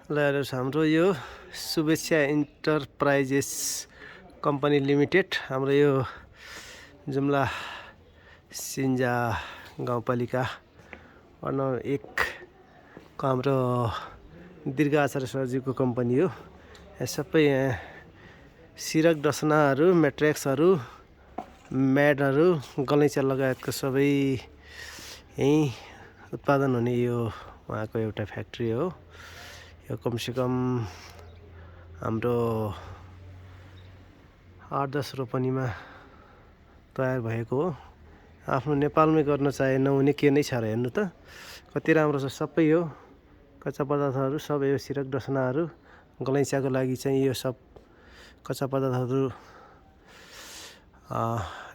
ल हेर्नुहोस् हाम्रो यो शुभेच्छा इन्टरप्राइजेस कम्पनी लिमिटेड हाम्रो यो जुम्ला सिन्जा गाउँपालिका वडा नम्बर 1 को हाम्रो दीर्घ आचार्य सरजीको कम्पनी हो। यहाँ सबै सिरक डसनाहरू, म्याट्रेक्सहरू, म्याटहरू, गलैँचा लगायतको सबै यहीँ उत्पादन हुने यो उहाँको एउटा फ्याक्ट्री हो। यो कमसेकम हाम्रो 8-10 रोपनीमा तयार भएको हो। आफ्नो नेपालमै गर्न चाहे नहुने के नै छ र हेर्नु त कति राम्रो छ। सबै यो कच्चा पदार्थहरू सबै यो सिरक डसनाहरू, गलैँचाको लागि चाहिँ यो सब कच्चा पदार्थहरू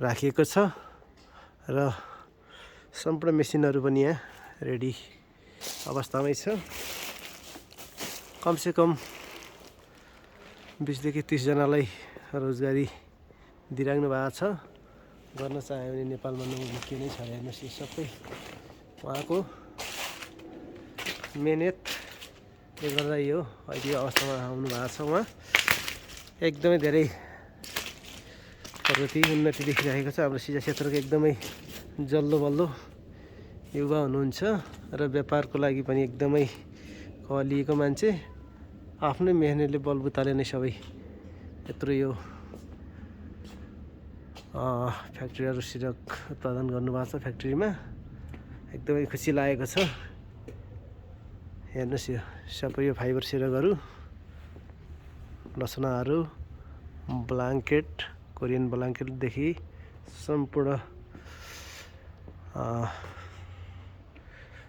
राखिएको छ र सम्पूर्ण मेसिनहरू पनि यहाँ रेडी अवस्थामै छ। कमसेकम 20 देखि 30 जनालाई रोजगारी दिइराख्नु भएको छ। गर्न चाह्यो भने नेपालमा नहुने के नै छ र हेर्नुहोस् यो सबै उहाँको मेहनतले गर्दा यो अहिले अवस्थामा आउनु भएको छ। उहाँ एकदमै धेरै प्रगति उन्नति देखिरहेको छ। हाम्रो सिजा क्षेत्रको एकदमै जल्दो बल्दो युवा हुनुहुन्छ र व्यापारको लागि पनि एकदमै खलिएको मान्छे। आफ्नै मेहनतले बलबुताले नै सबै यत्रो यो फ्याक्ट्रीहरू सिरक उत्पादन गर्नुभएको छ। फ्याक्ट्रीमा एकदमै खुसी लागेको छ। हेर्नुहोस् यो सबै यो फाइबर सिरकहरू, डसनाहरू, ब्ल्याङ्केट, कोरियन ब्ल्याङ्केटदेखि सम्पूर्ण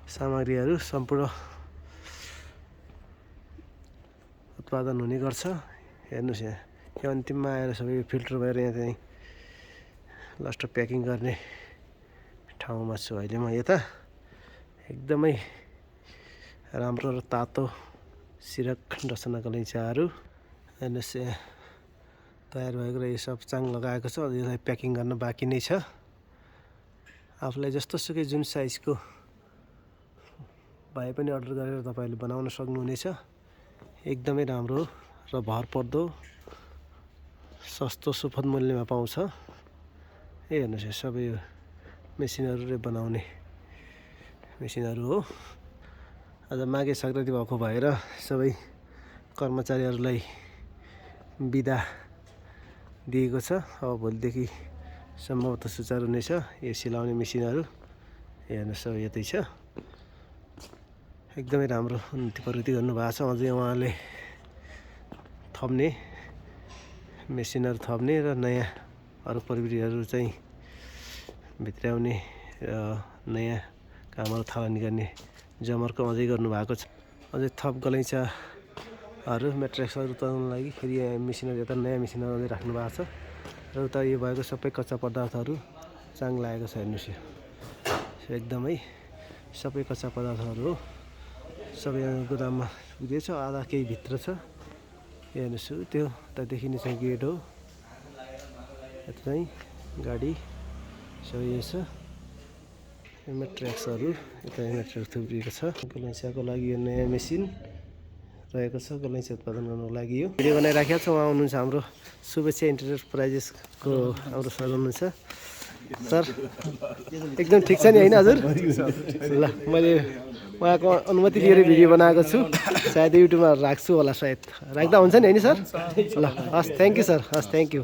सामग्रीहरू सम्पूर्ण उत्पादन हुने गर्छ। हेर्नुहोस् यहाँ यो अन्तिममा आएर सबै फिल्टर भएर यहाँ चाहिँ लास्ट प्याकिङ गर्ने ठाउँमा छु अहिले म। यता एकदमै राम्रो र तातो सिरक डसना गलैँचाहरू हेर्नुहोस् यहाँ तयार भएको र यो सब चाङ लगाएको छ। यसलाई प्याकिङ गर्न बाँकी नै छ। आफूलाई जस्तो सुकै जुन साइजको भए पनि अर्डर गरेर तपाईँले बनाउन सक्नुहुनेछ। एकदमै राम्रो र भरपर्दो सस्तो सुपथ मूल्यमा पाउँछ। हेर्नुहोस् यो सबै यो मेसिनहरूले बनाउने मेसिनहरू हो। आज माघे सङ्क्रान्ति भएको भएर सबै कर्मचारीहरूलाई बिदा दिएको छ। अब भोलिदेखि सम्भवतः सुचारू हुनेछ यो सिलाउने मेसिनहरू। हेर्नुहोस् अब यतै छ। एकदमै राम्रो उन्नति प्रगति गर्नुभएको छ। अझै उहाँले थप्ने मेसिनहरू थप्ने र नयाँ अरू प्रविधिहरू चाहिँ भित्र्याउने र नयाँ कामहरू थालनी गर्ने जमर्को अझै गर्नुभएको छ। अझै थप गलैँचाहरू, म्याट्रेक्सहरू उत्पादनको लागि फेरि यहाँ मेसिनहरू, यता नयाँ मेसिनहरू अझै राख्नु भएको छ। र उता यो भएको सबै कच्चा पदार्थहरू चाङ लागेको छ। हेर्नुहोस् यो एकदमै सबै कच्चा पदार्थहरू हो। सबै गोदाममा पुगेछ। आधा केही भित्र छ। हेर्नुहोस् त्यो उता देखिने चाहिँ गेट हो। यता चाहिँ गाडी सबै यो छ। म्याट्रेक्सहरू यता म्याट्रेक्स थुप्रिएको छ। गलैँचाको लागि यो नयाँ मेसिन रहेको छ गलैँचा उत्पादन गर्नको लागि। यो भिडियो बनाइराखेको छ। उहाँ हुनुहुन्छ हाम्रो शुभेच्छा इन्टरप्राइजेसको हाम्रो सर हुनुहुन्छ। सर एकदम ठिक छ नि होइन हजुर? ल मैले उहाँको अनुमति लिएर भिडियो बनाएको छु। सायद युट्युबमा राख्छु होला, सायद राख्दा हुन्छ नि होइन सर? ल हस्, थ्याङ्क यू सर, हस् थ्याङ्क यू।